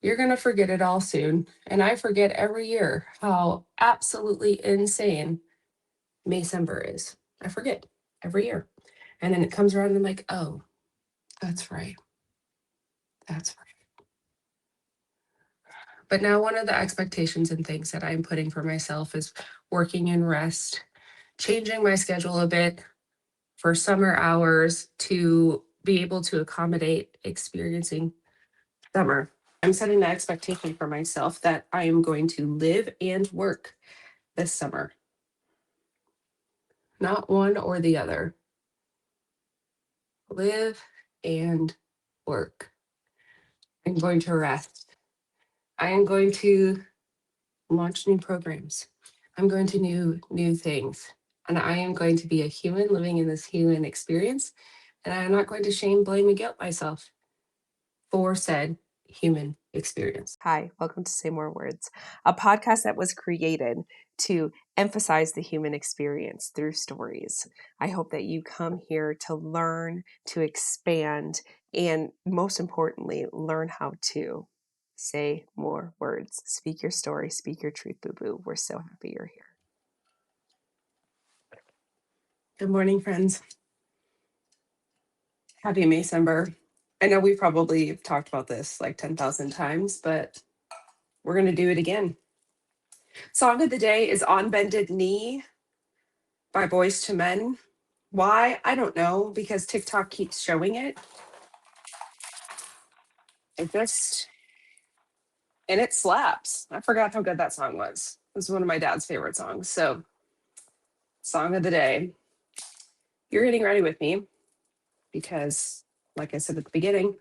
You're going to forget it all soon. And I forget every year how absolutely insane Maycember is. I forget every year. And then it comes around and I'm like, oh, that's right. That's right. But now one of the expectations and things that I'm putting for myself is working in rest, changing my schedule a bit for summer hours to be able to accommodate experiencing summer. I'm setting the expectation for myself that I am going to live and work this summer, not one or the other. Live and work. I'm going to rest. I am going to launch new programs. I'm going to new things. And I am going to be a human living in this human experience. And I'm not going to shame, blame, and guilt myself for said human experience. Hi, welcome to Say More Words, a podcast that was created to emphasize the human experience through stories. I hope that you come here to learn, to expand, and most importantly, learn how to say more words. Speak your story, speak your truth, boo-boo. We're so happy you're here. Good morning, friends. Happy Maycember. I know we probably have talked about this like 10,000 times, but we're going to do it again. Song of the day is On Bended Knee by Boyz II Men. Why? I don't know, because TikTok keeps showing it. And it slaps. I forgot how good that song was. It was one of my dad's favorite songs. So, song of the day. You're getting ready with me because, like I said at the beginning,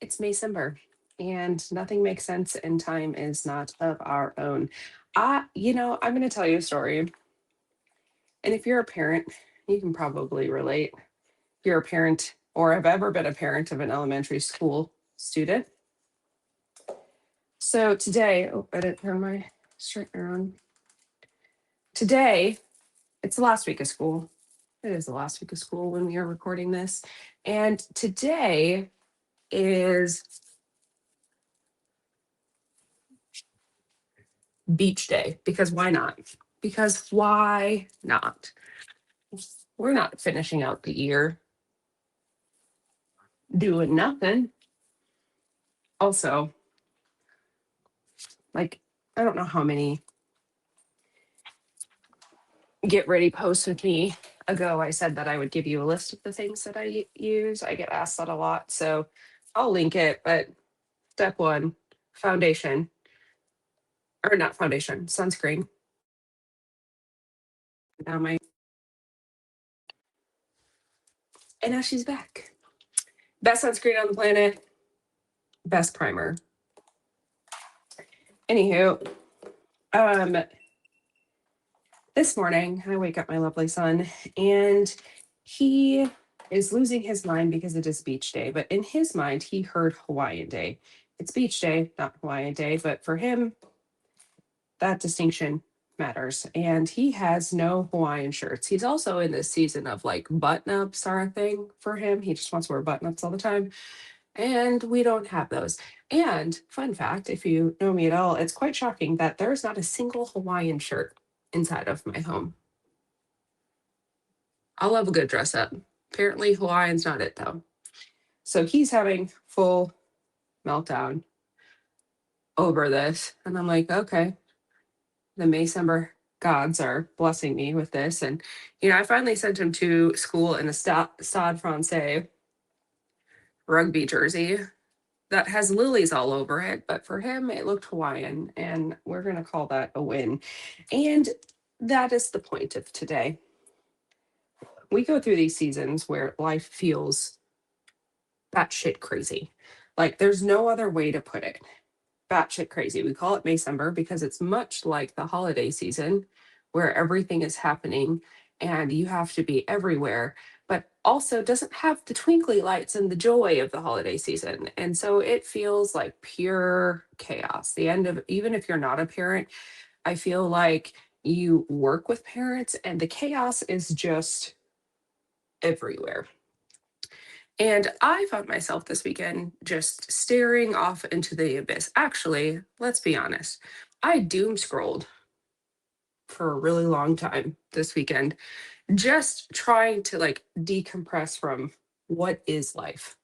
it's Maycember and nothing makes sense and time is not of our own. I'm going to tell you a story. And if you're a parent, you can probably relate. If you're a parent or have ever been a parent of an elementary school student. So today, I didn't turn my straightener on. Today, it's the last week of school. It is the last week of school when we are recording this. And today is beach day because why not? Because why not? We're not finishing out the year doing nothing. Also, like, I don't know how many get ready posts with me ago. I said that I would give you a list of the things that I use. I get asked that a lot. So I'll link it. But step one, foundation, or not foundation, sunscreen. Now and now she's back. Best sunscreen on the planet, best primer. Anywho, this morning I wake up my lovely son and he is losing his mind because it is beach day. But in his mind, he heard Hawaiian Day. It's beach day, not Hawaiian Day. But for him, that distinction matters. And he has no Hawaiian shirts. He's also in this season of like button ups are a thing for him. He just wants to wear button ups all the time. And we don't have those. And fun fact, if you know me at all, it's quite shocking that there's not a single Hawaiian shirt inside of my home. I love a good dress up. Apparently, Hawaiian's not it though. So he's having full meltdown over this. And I'm like, okay, the Maycember gods are blessing me with this. And, I finally sent him to school in a Stade Francais rugby jersey that has lilies all over it. But for him, it looked Hawaiian. And we're going to call that a win. And that is the point of today. We go through these seasons where life feels batshit crazy. Like there's no other way to put it. Batshit crazy. We call it Maycember because it's much like the holiday season where everything is happening and you have to be everywhere, but also doesn't have the twinkly lights and the joy of the holiday season. And so it feels like pure chaos. The end of, even if you're not a parent, I feel like you work with parents and the chaos is just everywhere. And I found myself this weekend just staring off into the abyss. Actually, let's be honest, I doom scrolled for a really long time this weekend, just trying to like decompress from what is life?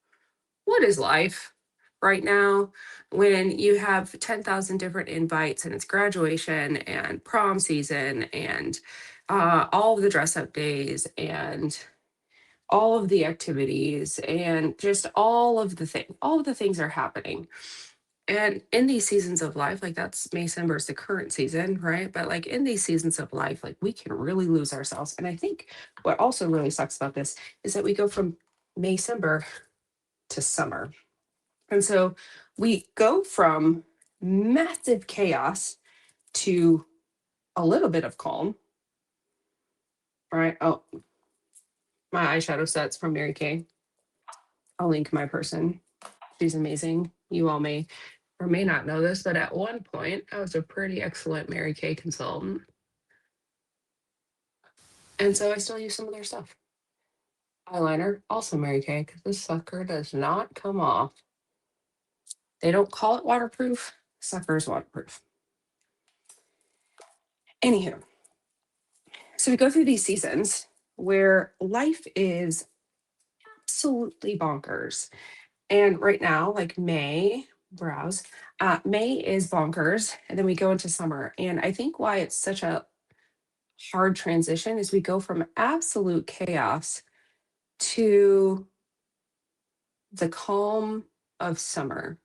What is life right now when you have 10,000 different invites and it's graduation and prom season and all of the dress up days and all of the activities and just all of the things are happening. And in these seasons of life, like that's Maycember is the current season, right? But like in these seasons of life, like we can really lose ourselves. And I think what also really sucks about this is that we go from Maycember to summer. And so we go from massive chaos to a little bit of calm, right? Oh, my eyeshadow sets from Mary Kay. I'll link my person. She's amazing. You all may or may not know this, but at one point I was a pretty excellent Mary Kay consultant. And so I still use some of their stuff. Eyeliner, also Mary Kay, because this sucker does not come off. They don't call it waterproof. Sucker's waterproof. Anywho, so we go through these seasons where life is absolutely bonkers. And right now, like May, browse, May is bonkers. And then we go into summer. And I think why it's such a hard transition is we go from absolute chaos to the calm of summer.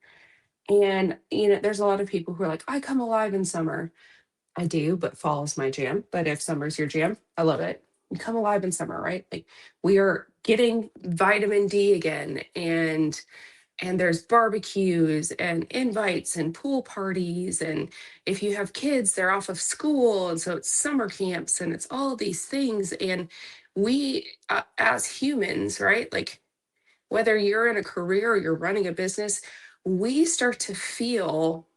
And, you know, there's a lot of people who are like, I come alive in summer. I do, but fall is my jam. But if summer's your jam, I love it. You come alive in summer, right? Like we are getting vitamin D again, and there's barbecues and invites and pool parties, and if you have kids, they're off of school, and so it's summer camps and it's all these things. And we, as humans, right? Like whether you're in a career or you're running a business, we start to feel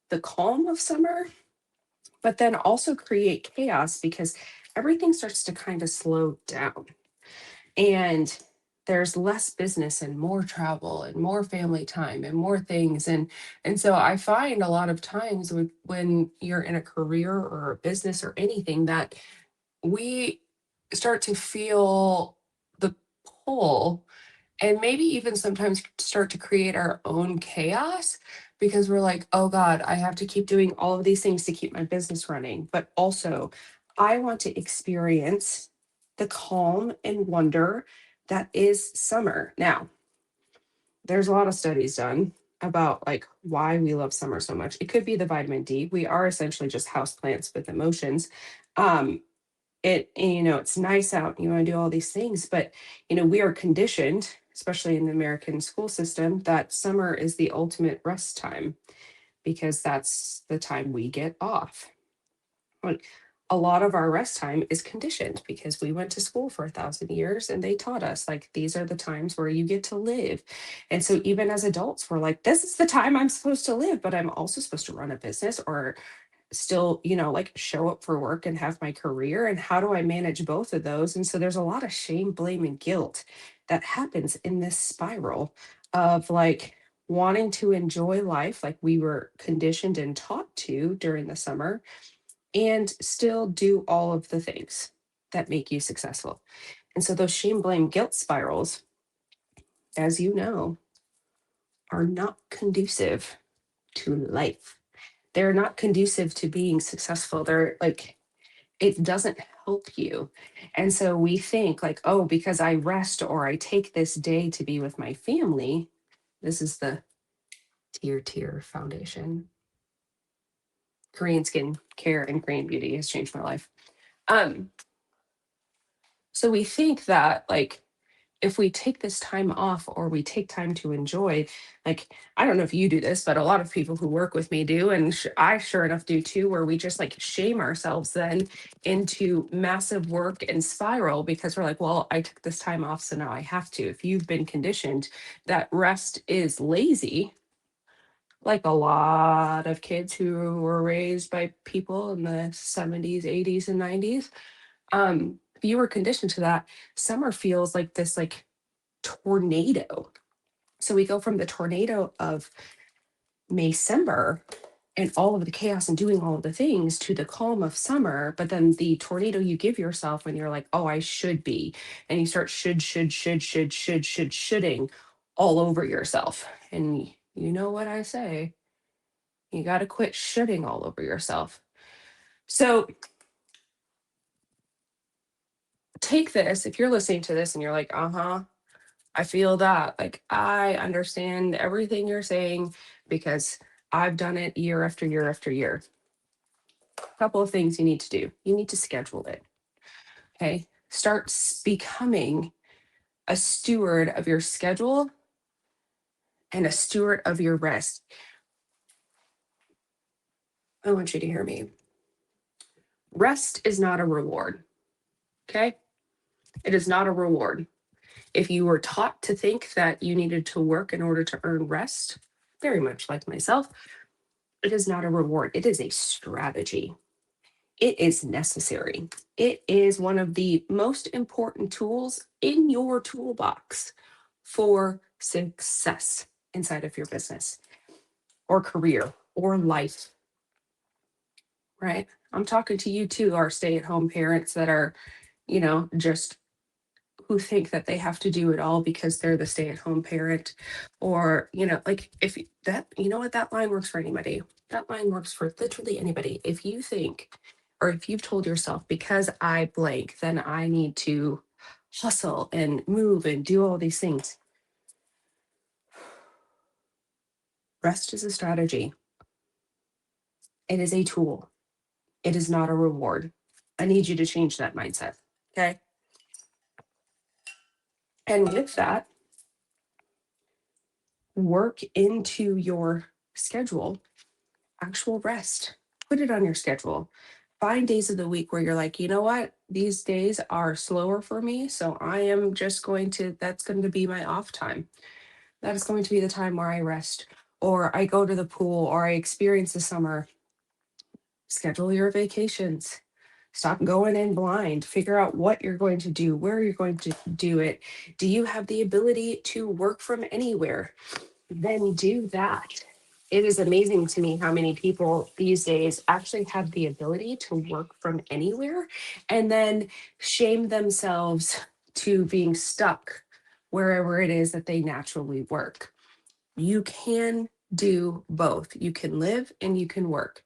the calm of summer, but then also create chaos because everything starts to kind of slow down. And there's less business and more travel and more family time and more things. And so I find a lot of times when you're in a career or a business or anything that we start to feel the pull and maybe even sometimes start to create our own chaos because we're like, oh God, I have to keep doing all of these things to keep my business running. But also, I want to experience the calm and wonder that is summer. Now, there's a lot of studies done about like why we love summer so much. It could be the vitamin D. We are essentially just houseplants with emotions. Um, you know, it's nice out, you want to do all these things, but you know, we are conditioned, especially in the American school system, that summer is the ultimate rest time because that's the time we get off. Like a lot of our rest time is conditioned because we went to school for 1,000 years and they taught us like these are the times where you get to live. And so even as adults, we're like, this is the time I'm supposed to live, but I'm also supposed to run a business or still, you know, like show up for work and have my career. And how do I manage both of those? And so there's a lot of shame, blame, and guilt that happens in this spiral of like wanting to enjoy life like we were conditioned and taught to during the summer and still do all of the things that make you successful. And so those shame, blame, guilt spirals, as you know, are not conducive to life. They're not conducive to being successful. They're like, it doesn't help you. And so we think like, oh, because I rest or I take this day to be with my family, this is the Tier Foundation. Korean skin care and Korean beauty has changed my life. Um, so we think that like if we take this time off or we take time to enjoy, like, I don't know if you do this, but a lot of people who work with me do. And I sure enough do too, where we just like shame ourselves then into massive work and spiral because we're like, well, I took this time off, so now I have to. If you've been conditioned that rest is lazy, like a lot of kids who were raised by people in the 70s, 80s, and 90s, if you were conditioned to that, summer feels like this, like, tornado. So we go from the tornado of Maycember and all of the chaos and doing all of the things to the calm of summer, but then the tornado you give yourself when you're like, oh, I should be, and you start shoulding all over yourself. And you know what I say, you got to quit shoulding all over yourself. So take this, if you're listening to this and you're like, I feel that, like, I understand everything you're saying because I've done it year after year after year. Couple of things you need to do. You need to schedule it. Okay. Start becoming a steward of your schedule and a steward of your rest. I want you to hear me. Rest is not a reward. Okay. It is not a reward. If you were taught to think that you needed to work in order to earn rest, very much like myself, it is not a reward. It is a strategy. It is necessary. It is one of the most important tools in your toolbox for success inside of your business or career or life, right? I'm talking to you too, our stay-at-home parents that are, just who think that they have to do it all because they're the stay-at-home parent, or like, if that, what, that line works for anybody. That line works for literally anybody. If you think, or if you've told yourself, because I blank, then I need to hustle and move and do all these things. Rest is a strategy. It is a tool. It is not a reward. I need you to change that mindset. Okay. And with that, work into your schedule actual rest. Put it on your schedule. Find days of the week where you're like, you know what? These days are slower for me. So I am just that's going to be my off time. That is going to be the time where I rest, or I go to the pool, or I experience the summer. Schedule your vacations. Stop going in blind. Figure out what you're going to do, where you're going to do it. Do you have the ability to work from anywhere? Then do that. It is amazing to me how many people these days actually have the ability to work from anywhere and then shame themselves to being stuck wherever it is that they naturally work. You can do both. You can live and you can work.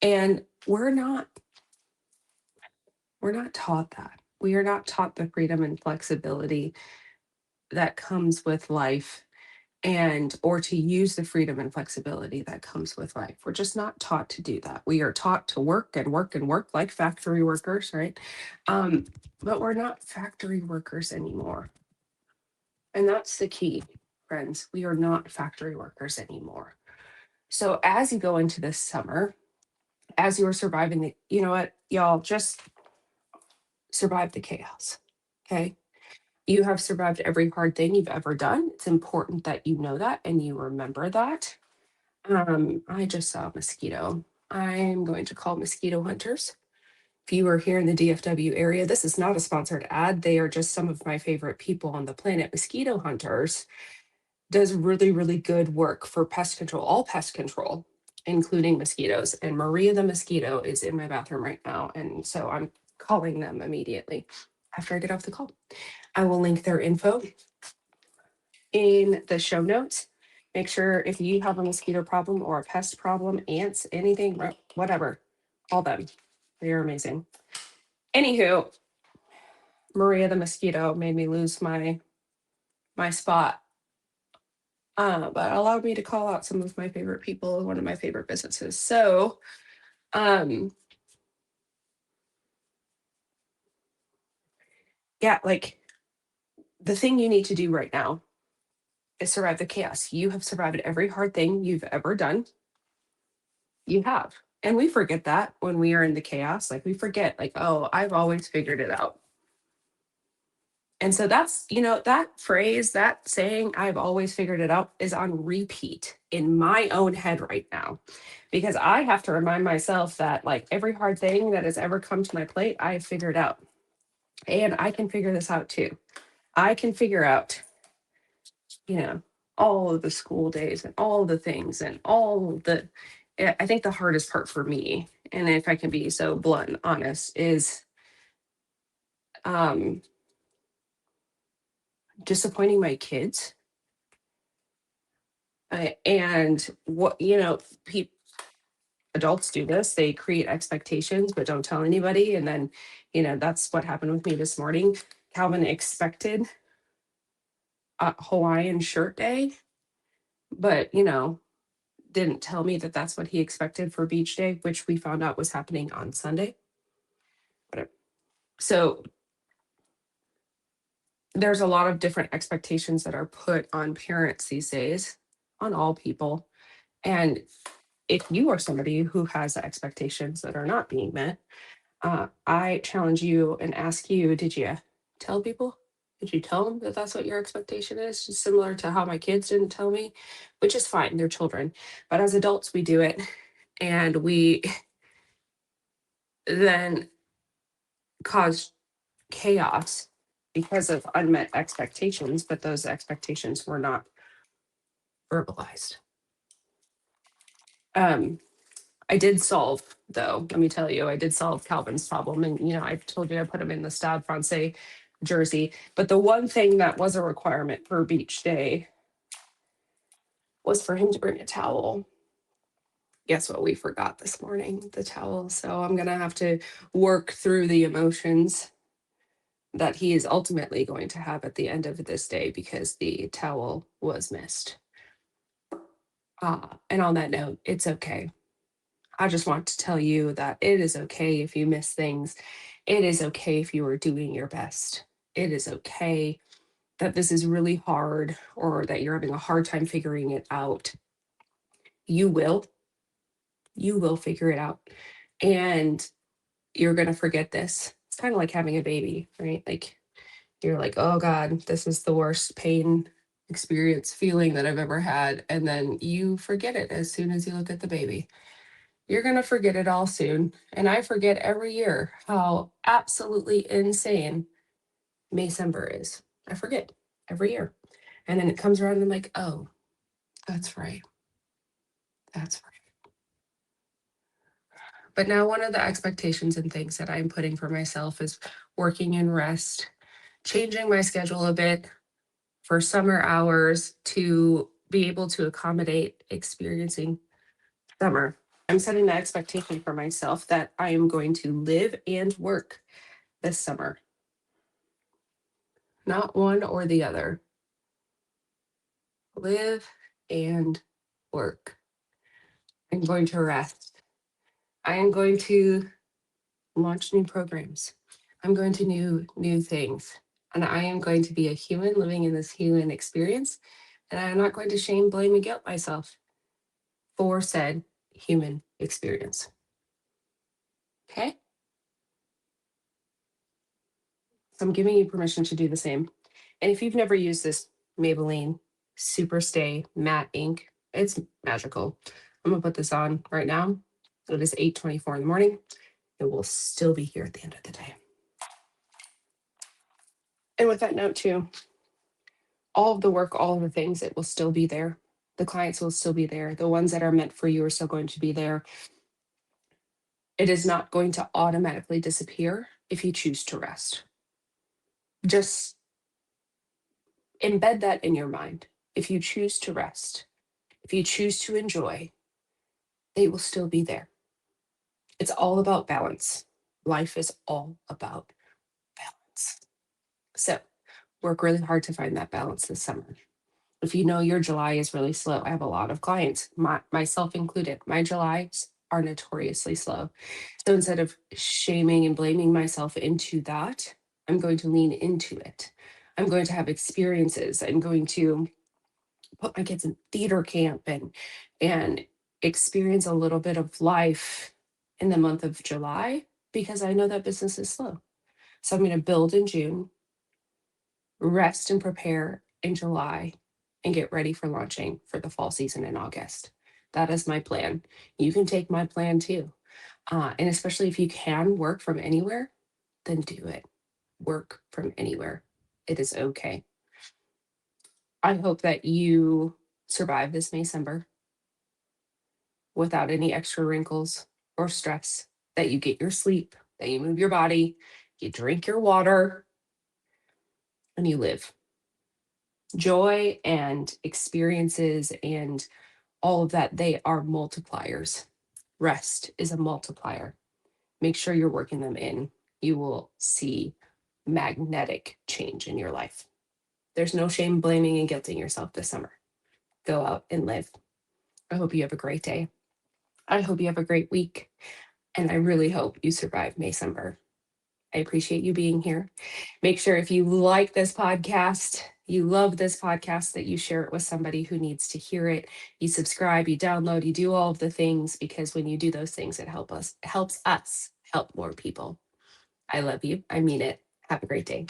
And we're not taught that. We are not taught the freedom and flexibility that comes with life, and or to use the freedom and flexibility that comes with life. We're just not taught to do that. We are taught to work and work and work like factory workers, right? But we're not factory workers anymore. And that's the key, friends. We are not factory workers anymore. So as you go into this summer, as you are surviving the, you know what, y'all, just survive the chaos. Okay. You have survived every hard thing you've ever done. It's important that you know that and you remember that. I just saw a mosquito. I'm going to call Mosquito Hunters. If you are here in the DFW area, this is not a sponsored ad. They are just some of my favorite people on the planet. Mosquito Hunters does really, really good work for pest control, all pest control, including mosquitoes. And Maria the mosquito is in my bathroom right now. And so I'm calling them immediately after I get off the call. I will link their info in the show notes. Make sure if you have a mosquito problem or a pest problem, ants, anything, whatever, call them. They are amazing. Anywho, Maria the mosquito made me lose my spot, but allowed me to call out some of my favorite people in one of my favorite businesses. So, yeah, like the thing you need to do right now is survive the chaos. You have survived every hard thing you've ever done. You have. And we forget that when we are in the chaos. Like we forget, like, oh, I've always figured it out. And so that's, that phrase, that saying, I've always figured it out, is on repeat in my own head right now. Because I have to remind myself that, like, every hard thing that has ever come to my plate, I have figured out. And I can figure this out too. I can figure out you know, all of the school days and all the things and I think the hardest part for me, and if I can be so blunt and honest, is um disappointing my kids. And what, adults do this, they create expectations but don't tell anybody. And then, that's what happened with me this morning. Calvin expected a Hawaiian shirt day, but, didn't tell me that that's what he expected for beach day, which we found out was happening on Sunday. Whatever. So there's a lot of different expectations that are put on parents these days, on all people. And if you are somebody who has expectations that are not being met, I challenge you and ask you, did you tell people? Did you tell them that that's what your expectation is? Just similar to how my kids didn't tell me, which is fine, they're children. But as adults, we do it. And we then cause chaos because of unmet expectations, but those expectations were not verbalized. Um, I did solve, though, let me tell you, I did solve Calvin's problem. And, I told you I put him in the Stade Francais jersey. But the one thing that was a requirement for beach day was for him to bring a towel. Guess what we forgot this morning? The towel. So I'm going to have to work through the emotions that he is ultimately going to have at the end of this day because the towel was missed. And on that note, it's okay. I just want to tell you that it is okay if you miss things. It is okay if you are doing your best. It is okay that this is really hard or that you're having a hard time figuring it out. You will. You will figure it out. And you're going to forget this. It's kind of like having a baby, right? Like you're like, oh God, this is the worst pain experience feeling that I've ever had. And then you forget it as soon as you look at the baby. You're going to forget it all soon. And I forget every year how absolutely insane Maycember is. I forget every year. And then it comes around and I'm like, oh, that's right. That's right. But now one of the expectations and things that I'm putting for myself is working in rest, changing my schedule a bit for summer hours to be able to accommodate experiencing summer. I'm setting the expectation for myself that I am going to live and work this summer. Not one or the other. Live and work. I'm going to rest. I am going to launch new programs. I'm going to new things. And I am going to be a human living in this human experience. And I'm not going to shame, blame, and guilt myself for said human experience. Okay? So I'm giving you permission to do the same. And if you've never used this Maybelline Super Stay Matte Ink, it's magical. I'm gonna put this on right now. It is 8:24 in the morning. It will still be here at the end of the day. And with that note too, all of the work, all of the things, it will still be there. The clients will still be there. The ones that are meant for you are still going to be there. It is not going to automatically disappear if you choose to rest. Just embed that in your mind. If you choose to rest, if you choose to enjoy, they will still be there. It's all about balance. Life is all about balance. So work really hard to find that balance this summer. If you know your July is really slow, I have a lot of clients, myself included, my Julys are notoriously slow. So instead of shaming and blaming myself into that, I'm going to lean into it. I'm going to have experiences. I'm going to put my kids in theater camp and experience a little bit of life in the month of July because I know that business is slow. So I'm going to build in June, rest and prepare in July, and get ready for launching for the fall season in August. That is my plan. You can take my plan too. And especially if you can work from anywhere, then do it. Work from anywhere. It is okay. I hope that you survive this Maycember without any extra wrinkles or stress, that you get your sleep, that you move your body, you drink your water, and you live. Joy and experiences and all of that, they are multipliers. Rest is a multiplier. Make sure you're working them in. You will see magnetic change in your life. There's no shame blaming and guilting yourself this summer. Go out and live. I hope you have a great day. I hope you have a great week. And I really hope you survive Maycember. I appreciate you being here. Make sure if you like this podcast, you love this podcast, that you share it with somebody who needs to hear it. You subscribe, you download, you do all of the things, because when you do those things, it helps us help more people. I love you. I mean it. Have a great day.